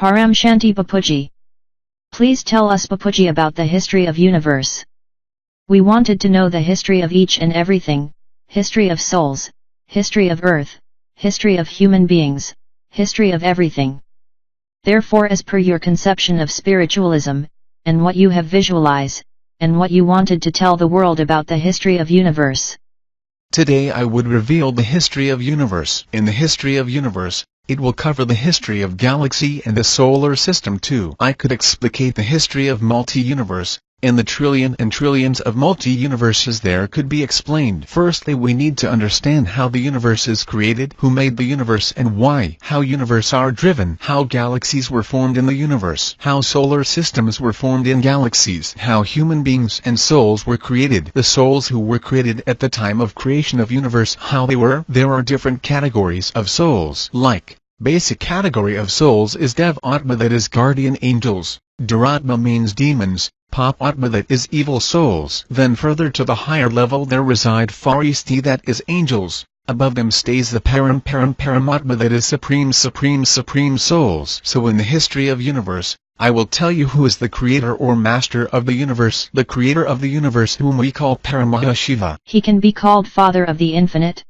Param Shanti Bapuji. Please tell us Bapuji about the history of universe. We wanted to know the history of each and everything, history of souls, history of earth, history of human beings, history of everything. Therefore, as per your conception of spiritualism, and what you have visualized, and what you wanted to tell the world about the history of universe. Today I would reveal the history of universe. In the history of universe, it will cover the history of galaxy and the solar system too. I could explicate the history of multi-universe, and the trillion and trillions of multi-universes there could be explained. Firstly, we need to understand how the universe is created, who made the universe and why, how universe are driven, how galaxies were formed in the universe, how solar systems were formed in galaxies, how human beings and souls were created, the souls who were created at the time of creation of universe, how they were. There are different categories of souls, like, basic category of souls is Dev Atma, that is guardian angels, Duratma means demons, Pop Atma, that is evil souls. Then further to the higher level there reside Faristi, that is angels. Above them stays the Paramatma, that is supreme souls. So in the history of universe, I will tell you who is the creator or master of the universe. The creator of the universe, whom we call Paramahashiva. He can be called Father of the Infinite?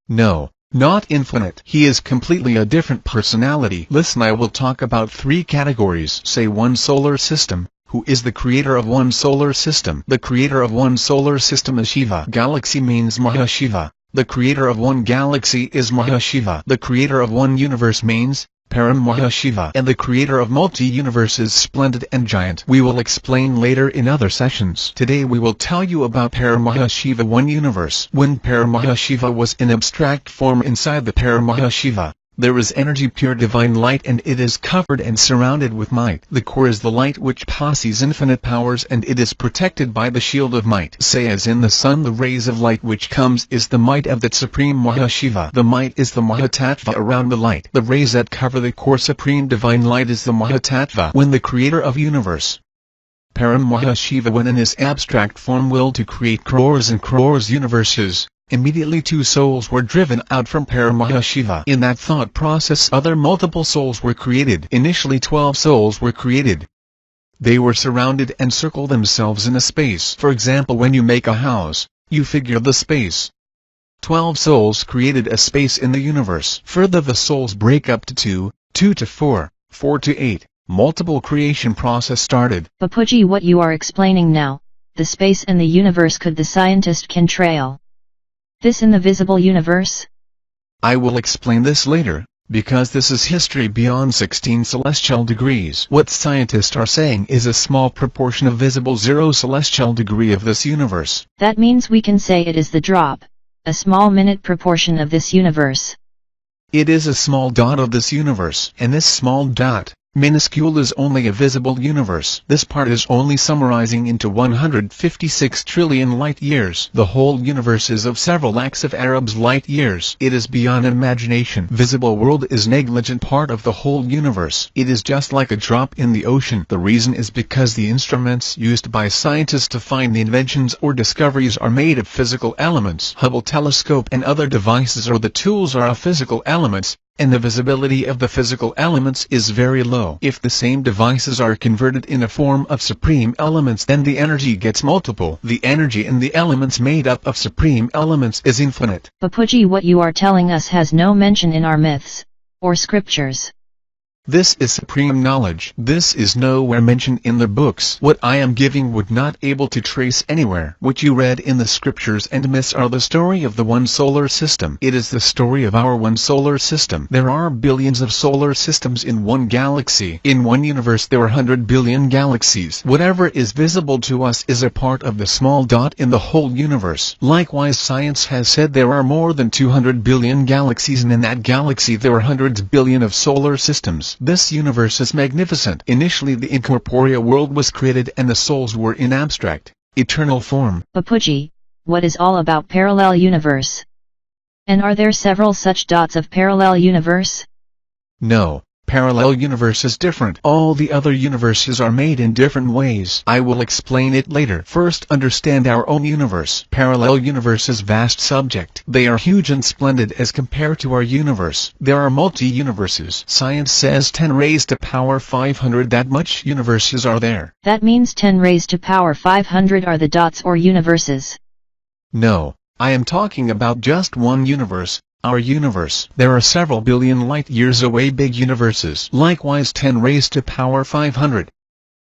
No, not infinite. He is completely a different personality. Listen, I will talk about three categories. Say one solar system. Who is the creator of one solar system? The creator of one solar system is Shiva. Galaxy means Mahashiva. The creator of one galaxy is Mahashiva. The creator of one universe means Param Mahashiva. And the creator of multi-universe is splendid and giant. We will explain later in other sessions. Today we will tell you about Paramahashiva, one universe. When Paramahashiva was in abstract form, inside the Paramahashiva, there is energy, pure divine light, and it is covered and surrounded with might. The core is the light which possesses infinite powers, and it is protected by the shield of might. Say as in the sun, the rays of light which comes is the might of that supreme Mahashiva. The might is the Mahatattva around the light. The rays that cover the core supreme divine light is the Mahatattva. When the creator of universe, Param Mahashiva, when in his abstract form willed to create crores and crores universes, immediately two souls were driven out from Paramahashiva. In that thought process other multiple souls were created. Initially 12 souls were created. They were surrounded and circle themselves in a space. For example, when you make a house, you figure the space. 12 souls created a space in the universe. Further the souls break up to 2, 2 to 4, 4 to 8. Multiple creation process started. Bapuji, what you are explaining now, the space and the universe, could the scientist can trail this in the visible universe? I will explain this later, because this is history beyond 16 celestial degrees. What scientists are saying is a small proportion of visible 0 celestial degree of this universe. That means we can say it is the drop, a small minute proportion of this universe. It is a small dot of this universe, and this small dot, minuscule, is only a visible universe. This part is only summarizing into 156 trillion light years. The whole universe is of several lakhs of Arabs light years. It is beyond imagination. Visible world is negligent part of the whole universe. It is just like a drop in the ocean. The reason is because the instruments used by scientists to find the inventions or discoveries are made of physical elements. Hubble telescope and other devices or the tools are of physical elements, and the visibility of the physical elements is very low. If the same devices are converted in a form of supreme elements, then the energy gets multiple. The energy in the elements made up of supreme elements is infinite. Bapuji, what you are telling us has no mention in our myths or scriptures. This is supreme knowledge. This is nowhere mentioned in the books. What I am giving would not able to trace anywhere. What you read in the scriptures and myths are the story of the one solar system. It is the story of our one solar system. There are billions of solar systems in one galaxy. In one universe there are 100 billion galaxies. Whatever is visible to us is a part of the small dot in the whole universe. Likewise, science has said there are more than 200 billion galaxies, and in that galaxy there are hundreds billion of solar systems. This universe is magnificent. Initially the incorporeal world was created and the souls were in abstract, eternal form. Bapuji, what is all about parallel universe? And are there several such dots of parallel universe? No. Parallel universe is different. All the other universes are made in different ways. I will explain it later. First, understand our own universe. Parallel universe is vast subject. They are huge and splendid as compared to our universe. There are multi-universes. Science says 10 raised to power 500, that much universes are there. That means 10 raised to power 500 are the dots or universes. No, I am talking about just one universe. Our universe. There are several billion light years away big universes. Likewise 10 raised to power 500.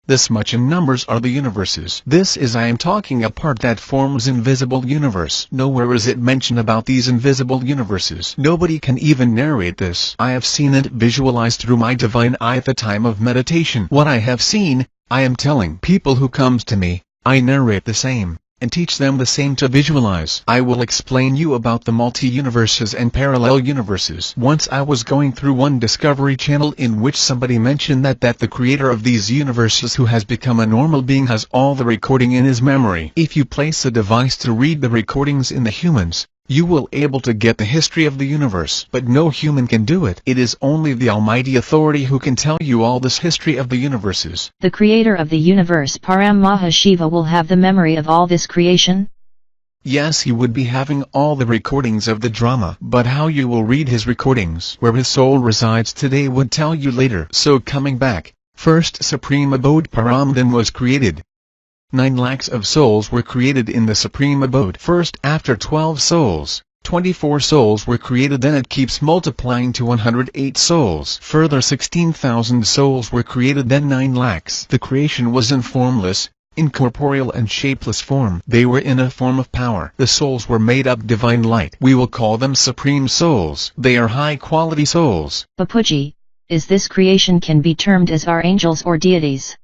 This much in numbers are the universes. This is I am talking a part that forms invisible universe. Nowhere is it mentioned about these invisible universes. Nobody can even narrate this. I have seen it visualized through my divine eye at the time of meditation. What I have seen, I am telling people who comes to me. I narrate the same, and teach them the same to visualize. I will explain you about the multi-universes and parallel universes. Once I was going through one Discovery Channel in which somebody mentioned that the creator of these universes who has become a normal being has all the recording in his memory. If you place a device to read the recordings in the humans, you will able to get the history of the universe. But no human can do it. It is only the Almighty Authority who can tell you all this history of the universes. The creator of the universe Param Mahashiva will have the memory of all this creation? Yes, he would be having all the recordings of the drama. But how you will read his recordings, where his soul resides today, would tell you later. So coming back, first Supreme Abode Paramdhan was created. 9 lakhs of souls were created in the Supreme Abode. First, after 12 souls, 24 souls were created, then it keeps multiplying to 108 souls. Further 16,000 souls were created, then 9 lakhs. The creation was in formless, incorporeal and shapeless form. They were in a form of power. The souls were made up divine light. We will call them supreme souls. They are high-quality souls. Bapuji, is this creation can be termed as our angels or deities?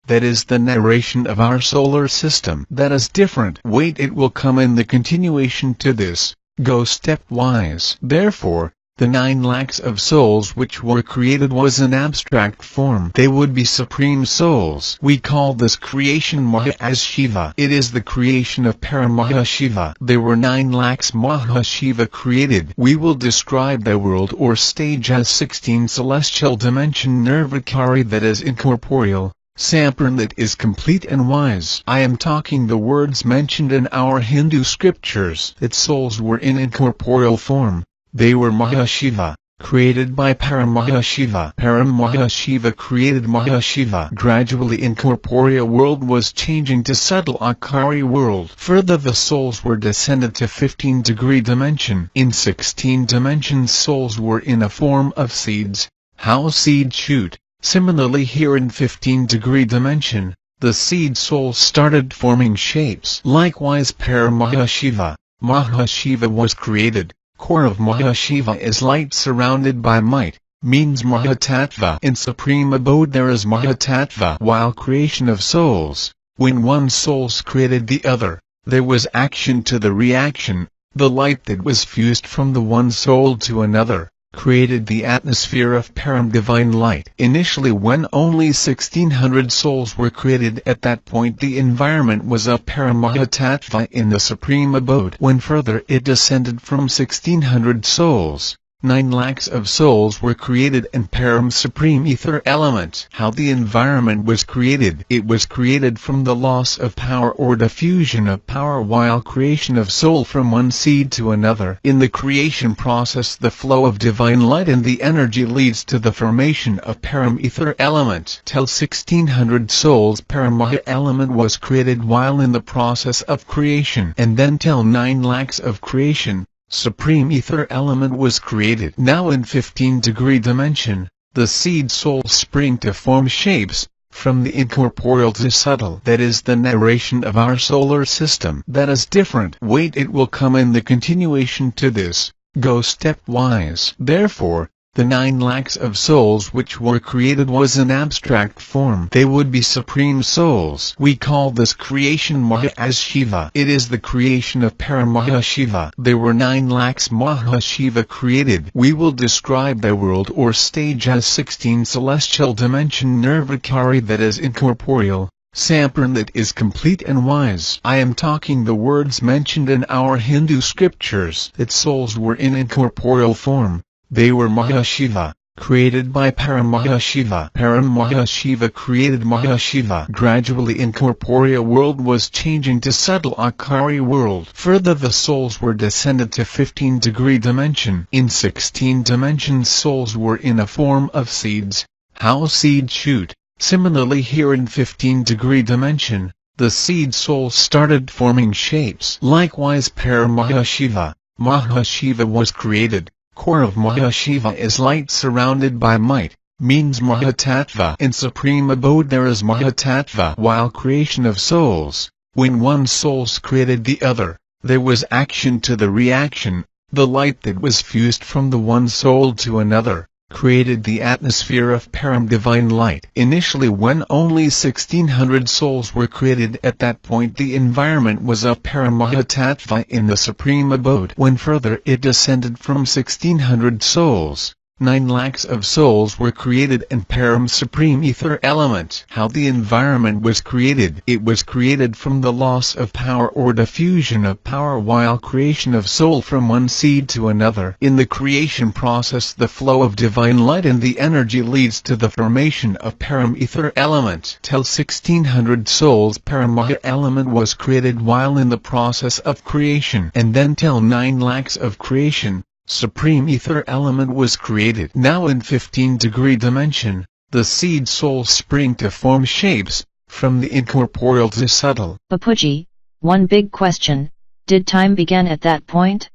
That is the narration of our solar system. That is different. Wait, it will come in the continuation to this. Go stepwise. Therefore, the 9 lakhs of souls which were created was in abstract form. They would be supreme souls. We call this creation Maha as Shiva. It is the creation of Paramahashiva. There were 9 lakhs Mahashiva created. We will describe the world or stage as 16 celestial dimension Nirvikari, that is incorporeal. Sampurn, that is complete and wise. I am talking the words mentioned in our Hindu scriptures, that souls were in incorporeal form. They were Mahashiva, created by Paramahashiva. Paramahashiva created Mahashiva. Gradually incorporeal world was changing to subtle Akari world. Further the souls were descended to 15-degree dimension. In 16 dimensions souls were in a form of seeds. How seed shoot. Similarly here in 15-degree dimension, the seed soul started forming shapes. Likewise Paramahashiva, Mahashiva was created. Core of Mahashiva is light surrounded by might, means Mahatattva. In Supreme Abode there is Mahatattva. While creation of souls, when one soul's created the other, there was action to the reaction. The light that was fused from the one soul to another created the atmosphere of Param divine light. Initially when only 1600 souls were created, at that point the environment was of Paramahatattva in the Supreme Abode. When further it descended from 1600 souls, 9 lakhs of souls were created and Param supreme ether element. How the environment was created? It was created from the loss of power or diffusion of power while creation of soul from one seed to another. In the creation process the flow of divine light and the energy leads to the formation of Param ether element. Till 1600 souls Paramaha element was created while in the process of creation, and then till 9 lakhs of creation, Supreme Ether element was created. Now in 15-degree dimension, the seed souls spring to form shapes, from the incorporeal to subtle. That is the narration of our solar system. That is different. Wait, it will come in the continuation to this. Go stepwise. Therefore, the 9 lakhs of souls which were created was in abstract form. They would be supreme souls. We call this creation Maha as Shiva. It is the creation of Paramahashiva. There were 9 lakhs Mahashiva created. We will describe the world or stage as 16 celestial dimension Nirvikari, that is incorporeal. Sampurn, that is complete and wise. I am talking the words mentioned in our Hindu scriptures, that souls were in incorporeal form. They were Mahashiva, created by Paramahashiva. Paramahashiva created Mahashiva. Gradually incorporeal world was changing to subtle Akari world. Further the souls were descended to 15-degree dimension. In 16 dimensions souls were in a form of seeds. How seeds shoot. Similarly here in 15-degree dimension, the seed soul started forming shapes. Likewise Paramahashiva, Mahashiva was created. Core of Mahashiva is light surrounded by might, means Mahatattva. In supreme abode there is Mahatattva. While creation of souls, when one soul's created the other, there was action to the reaction. The light that was fused from the one soul to another, created the atmosphere of Param divine light. Initially when only 1600 souls were created, at that point the environment was of Paramahatattva in the supreme abode. When further it descended from 1600 souls, 9 lakhs of souls were created in Param supreme ether element. How the environment was created? It was created from the loss of power or diffusion of power while creation of soul from one seed to another. In the creation process the flow of divine light and the energy leads to the formation of Param ether element. Till 1600 souls Paramaha element was created while in the process of creation, and then till 9 lakhs of creation, supreme ether element was created. Now in 15-degree dimension, the seed souls spring to form shapes, from the incorporeal to subtle. Bapuji, one big question, did time begin at that point?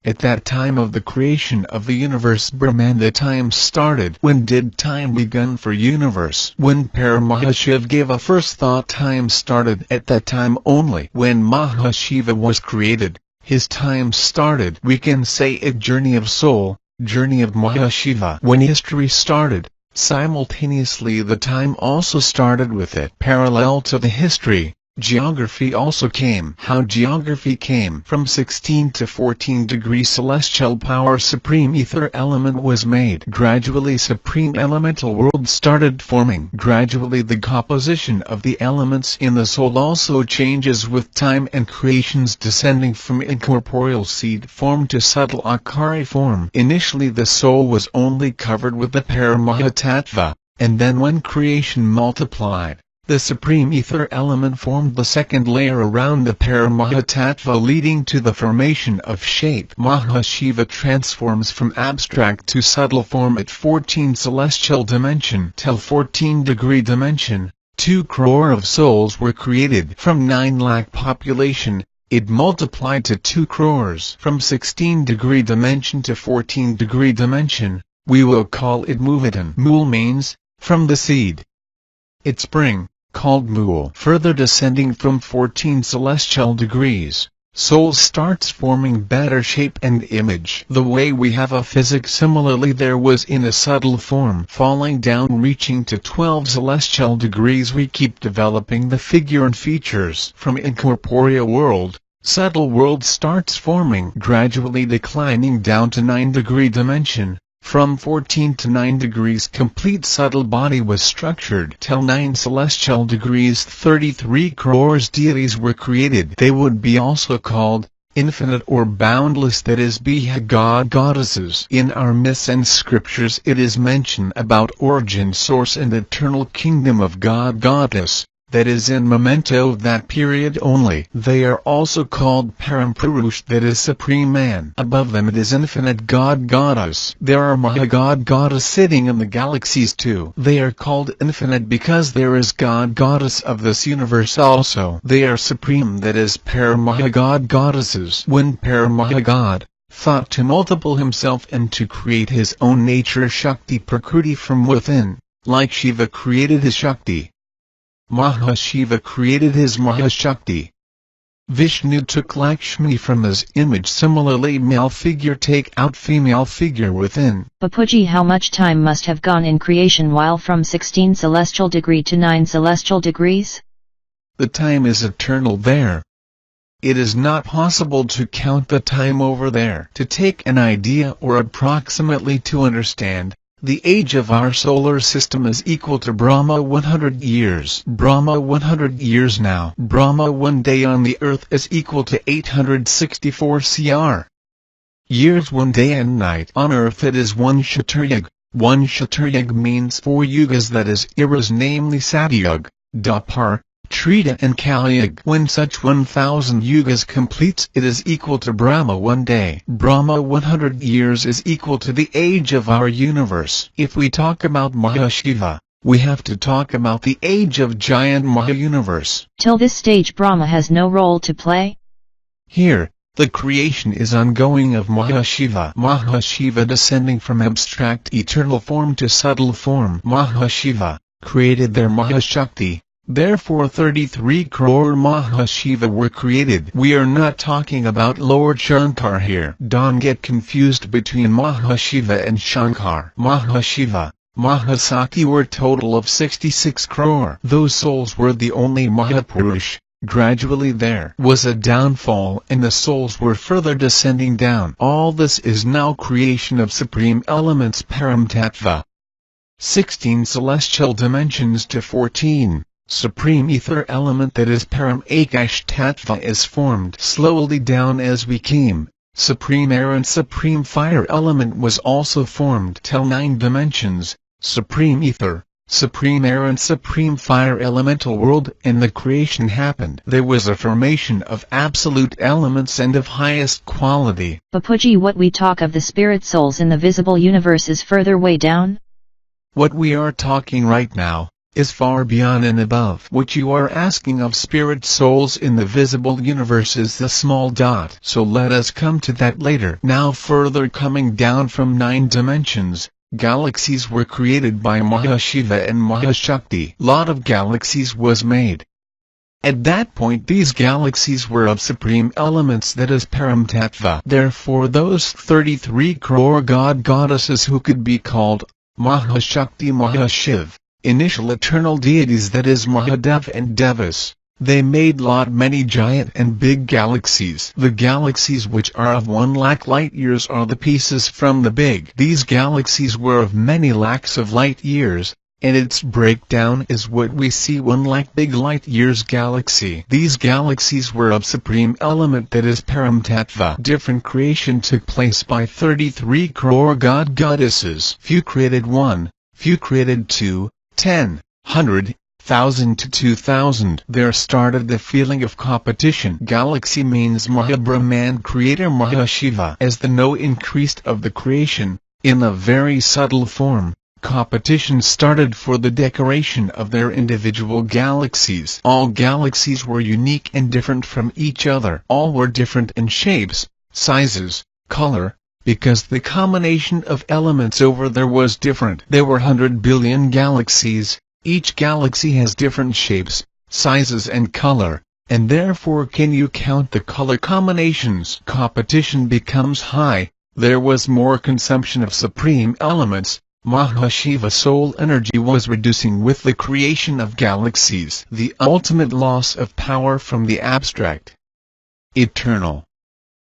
At that time of the creation of the universe Brahman the time started. When did time begin for universe? When Paramahashiva gave a first thought time started at that time only. When Mahashiva was created, his time started. We can say a journey of soul, journey of Mahashiva. When history started, simultaneously the time also started with it. Parallel to the history, geography also came. How geography came? From 16 to 14 degrees celestial power supreme ether element was made. Gradually supreme elemental world started forming. Gradually the composition of the elements in the soul also changes with time and creations descending from incorporeal seed form to subtle Akari form. Initially the soul was only covered with the Paramahatattva, and then when creation multiplied, the supreme ether element formed the second layer around the Paramahatattva leading to the formation of shape. Mahashiva transforms from abstract to subtle form at 14 celestial dimension. Till 14-degree dimension, 2 crore of souls were created. From 9 lakh population, it multiplied to 2 crores. From 16-degree dimension to 14-degree dimension, we will call it Muvadan. Mul means, from the seed. It spring, called Mul. Further descending from 14 celestial degrees, soul starts forming better shape and image. The way we have a physics similarly there was in a subtle form. Falling down reaching to 12 celestial degrees we keep developing the figure and features. From incorporeal world, subtle world starts forming. Gradually declining down to 9-degree dimension. From 14 to 9 degrees complete subtle body was structured. Till 9 celestial degrees 33 crores deities were created. They would be also called infinite or boundless, that is Biha god goddesses. In our myths and scriptures it is mentioned about origin source and eternal kingdom of god goddess. That is in memento of that period only. They are also called Parampurush, that is supreme man. Above them it is infinite god goddess. There are Mahagod goddess sitting in the galaxies too. They are called infinite because there is god goddess of this universe also. They are supreme, that is Paramahagod goddesses. When Paramahagod thought to multiple himself and to create his own nature Shakti Prakriti from within, like Shiva created his Shakti, Mahashiva created his Mahashakti. Vishnu took Lakshmi from his image. Similarly male figure take out female figure within. Bapuji, how much time must have gone in creation while from 16 celestial degree to 9 celestial degrees? The time is eternal there. It is not possible to count the time over there. To take an idea or approximately to understand, the age of our solar system is equal to Brahma 100 years. Brahma 100 years now. Brahma 1 day on the earth is equal to 864 cr. Years 1 day and night on earth it is 1 Kshatriyug. One Shataryug means 4 yugas, that is eras, namely Satyug, Dwapar, Treta and Kalyug. When such 1000 yugas completes, it is equal to Brahma one day. Brahma 100 years is equal to the age of our universe. If we talk about Mahashiva, we have to talk about the age of giant Maha-universe. Till this stage Brahma has no role to play? Here, the creation is ongoing of Mahashiva. Mahashiva descending from abstract eternal form to subtle form. Mahashiva created their Mahashakti. Therefore 33 crore Mahashiva were created. We are not talking about Lord Shankar here. Don't get confused between Mahashiva and Shankar. Mahashiva, Mahasakti were total of 66 crore. Those souls were the only Mahapurush. Gradually there was a downfall and the souls were further descending down. All this is now creation of supreme elements Paramtattva. 16 celestial dimensions to 14. Supreme ether element, that is Param Akash Tattva, is formed slowly down as we came. Supreme air and supreme fire element was also formed till 9 dimensions. Supreme ether, supreme air and supreme fire elemental world, and the creation happened. There was a formation of absolute elements and of highest quality. Bapuji, what we talk of the spirit souls in the visible universe is further way down? What we are talking right now is far beyond and above. What you are asking of spirit souls in the visible universe is the small dot. So let us come to that later. Now further coming down from 9 dimensions, galaxies were created by Mahashiva and Mahashakti. Lot of galaxies was made. At that point these galaxies were of supreme elements, that is Paramtattva. Therefore those 33 crore goddesses who could be called Mahashakti, Mahashiv, initial eternal deities, that is Mahadev and Devas, they made many giant and big galaxies. The galaxies which are of 1 lakh light years are the pieces from the big. These galaxies were of many lakhs of light years, and its breakdown is what we see 1 lakh big light years galaxy. These galaxies were of supreme element, that is Paramtattva. Different creation took place by 33 crore goddesses. Few created 1, few created 2, 10, 100, 1,000 to 2,000. There started the feeling of competition. Galaxy means Mahabrahman, creator Mahashiva. As the know increased of the creation, in a very subtle form, competition started for the decoration of their individual galaxies. All galaxies were unique and different from each other. All were different in shapes, sizes, color, because the combination of elements over there was different. There were 100 billion galaxies. Each galaxy has different shapes, sizes and color, and therefore can you count the color combinations? Competition becomes high. There was more consumption of supreme elements. Mahashiva soul energy was reducing with the creation of galaxies. The ultimate loss of power from the abstract eternal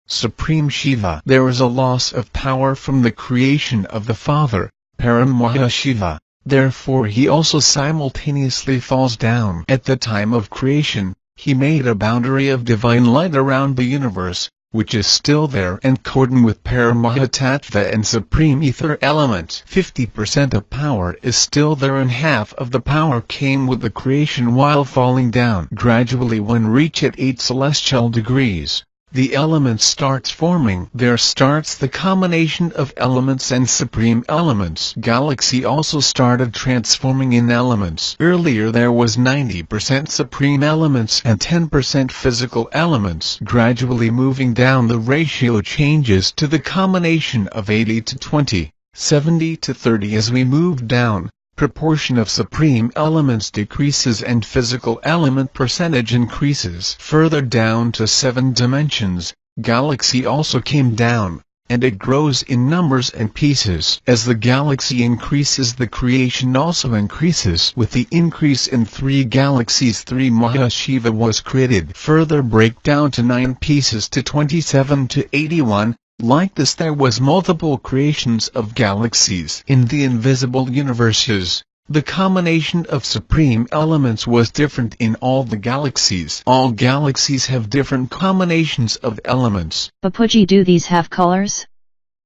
Supreme Shiva. There is a loss of power from the creation of the Father, Param Mahashiva. Therefore he also simultaneously falls down. At the time of creation, he made a boundary of divine light around the universe, which is still there and cordon with Paramahatattva and Supreme Ether element. 50% of power is still there and half of the power came with the creation while falling down. Gradually when reach at 8 celestial degrees, the element starts forming. There starts the combination of elements and supreme elements. Galaxy also started transforming in elements. Earlier there was 90% supreme elements and 10% physical elements. Gradually moving down the ratio changes to the combination of 80 to 20, 70 to 30. As we move down, proportion of supreme elements decreases and physical element percentage increases. Further down to 7 dimensions, galaxy also came down, and it grows in numbers and pieces. As the galaxy increases, the creation also increases. With the increase in 3 galaxies, 3 Mahashiva was created. Further breakdown to 9 pieces to 27 to 81. Like this there was multiple creations of galaxies. In the invisible universes, the combination of supreme elements was different in all the galaxies. All galaxies have different combinations of elements. Bapuji, do these have colors?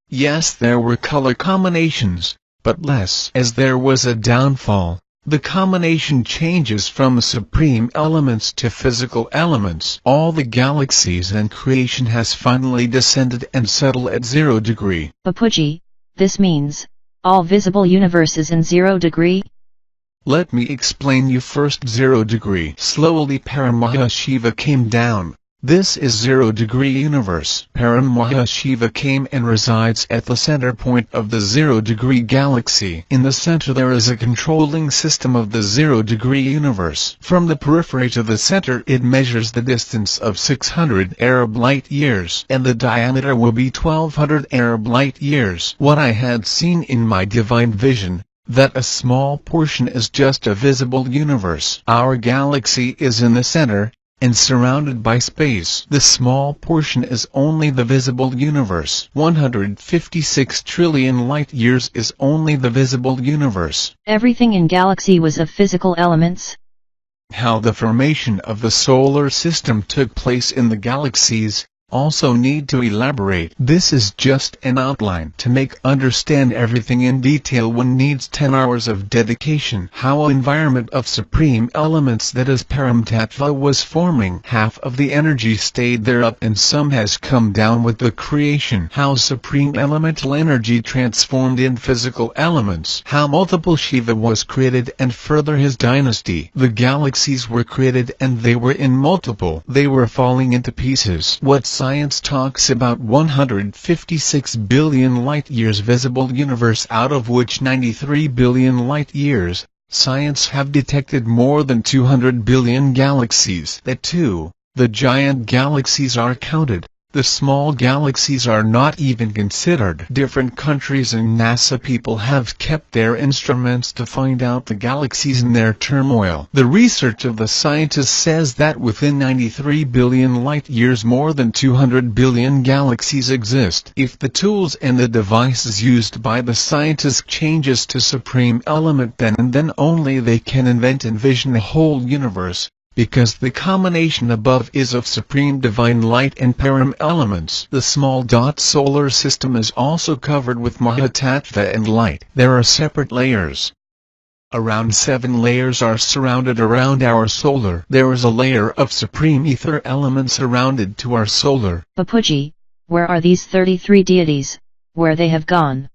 Yes, there were color combinations, but less. As there was a downfall, the combination changes from supreme elements to physical elements. All the galaxies and creation has finally descended and settled at 0 degree. Bapuji, this means, all visible universe is in 0 degree? Let me explain you first. 0 degree. Slowly Paramahashiva came down. This is 0 degree universe. Paramahashiva came and resides at the center point of the 0 degree galaxy. In the center there is a controlling system of the 0 degree universe. From the periphery to the center it measures the distance of 600 Arab light years, and the diameter will be 1200 Arab light years. What I had seen in my divine vision, that a small portion is just a visible universe. Our galaxy is in the center, and surrounded by space. The small portion is only the visible universe. 156 trillion light years is only the visible universe. Everything in galaxy was of physical elements? How the formation of the solar system took place in the galaxies, also need to elaborate. This is just an outline. To make understand everything in detail one needs 10 hours of dedication. How environment of supreme elements, that is Paramtattva, was forming. Half of the energy stayed there up and some has come down with the creation. How supreme elemental energy transformed in physical elements. How multiple Shiva was created and further his dynasty. The galaxies were created and they were in multiple. They were falling into pieces. What science talks about 156 billion light-years visible universe, out of which 93 billion light-years, science have detected more than 200 billion galaxies. That too, the giant galaxies are counted. The small galaxies are not even considered. Different countries and NASA people have kept their instruments to find out the galaxies in their turmoil. The research of the scientists says that within 93 billion light-years more than 200 billion galaxies exist. If the tools and the devices used by the scientists changes to supreme element, then and then only they can invent and vision the whole universe. Because the combination above is of supreme divine light and param elements. The small dot solar system is also covered with Mahatattva and light. There are separate layers. Around 7 layers are surrounded around our solar. There is a layer of supreme ether element surrounded to our solar. Bapuji, where are these 33 deities? Where they have gone?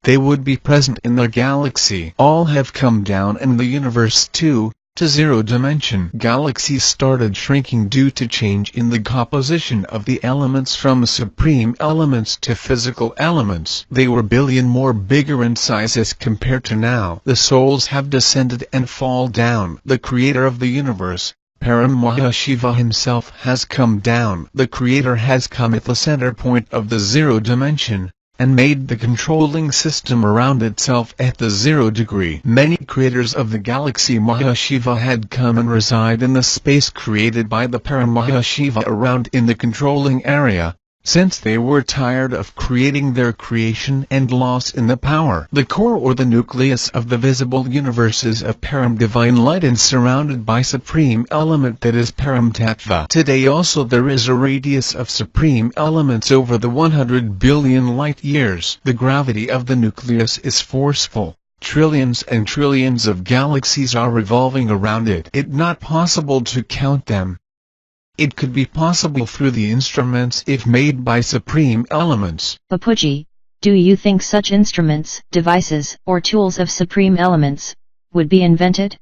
They would be present in the galaxy. All have come down in the universe too. To 0 dimension. Galaxies started shrinking due to change in the composition of the elements from supreme elements to physical elements. They were billion more bigger in size as compared to now. The souls have descended and fall down. The creator of the universe, Paramahashiva himself, has come down. The creator has come at the center point of the 0 dimension, and made the controlling system around itself at the 0 degree. Many creators of the galaxy Mahashiva had come and reside in the space created by the Paramahashiva around in the controlling area, since they were tired of creating their creation and lost in the power. The core or the nucleus of the visible universe is of Param divine light and surrounded by supreme element, that is Paramtattva. Today also there is a radius of supreme elements over the 100 billion light years. The gravity of the nucleus is forceful. Trillions and trillions of galaxies are revolving around it. It's not possible to count them. It could be possible through the instruments if made by supreme elements. Bapuji, do you think such instruments, devices, or tools of supreme elements would be invented?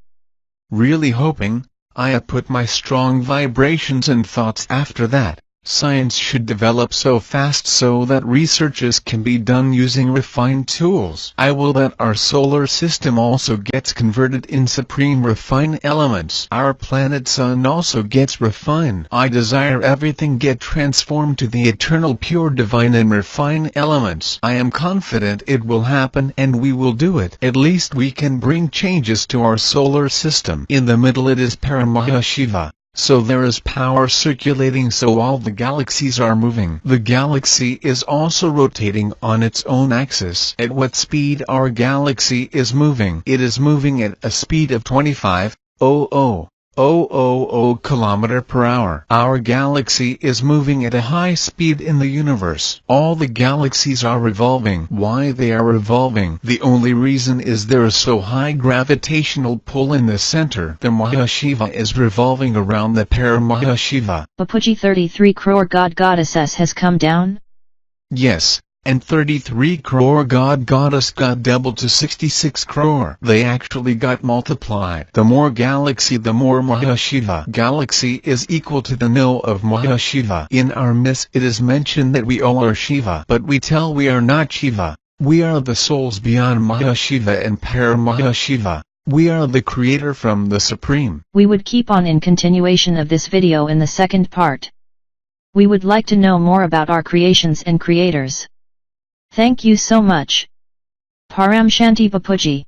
Really hoping. I put my strong vibrations and thoughts after that. Science should develop so fast so that researches can be done using refined tools. I will that our solar system also gets converted in supreme refined elements. Our planet sun also gets refined. I desire everything get transformed to the eternal pure divine and refined elements. I am confident it will happen and we will do it. At least we can bring changes to our solar system. In the middle it is Paramahashiva. So there is power circulating, so all the galaxies are moving. The galaxy is also rotating on its own axis. At what speed our galaxy is moving? It is moving at a speed of 25,000 km per hour. Our galaxy is moving at a high speed in the universe. All the galaxies are revolving. Why they are revolving? The only reason is there is so high gravitational pull in the center. The Mahashiva is revolving around the Paramahashiva. Bapuji, 33 crore god goddesses has come down? Yes. And 33 crore god goddess got doubled to 66 crore. They actually got multiplied. The more galaxy, the more Mahashiva. Galaxy is equal to the null of Mahashiva. In our myths it is mentioned that we all are Shiva, but we tell we are not Shiva. We are the souls beyond Mahashiva and Paramahashiva. We are the creator from the Supreme. We would keep on in continuation of this video in the second part. We would like to know more about our creations and creators. Thank you so much. Param Shanti Bapuji.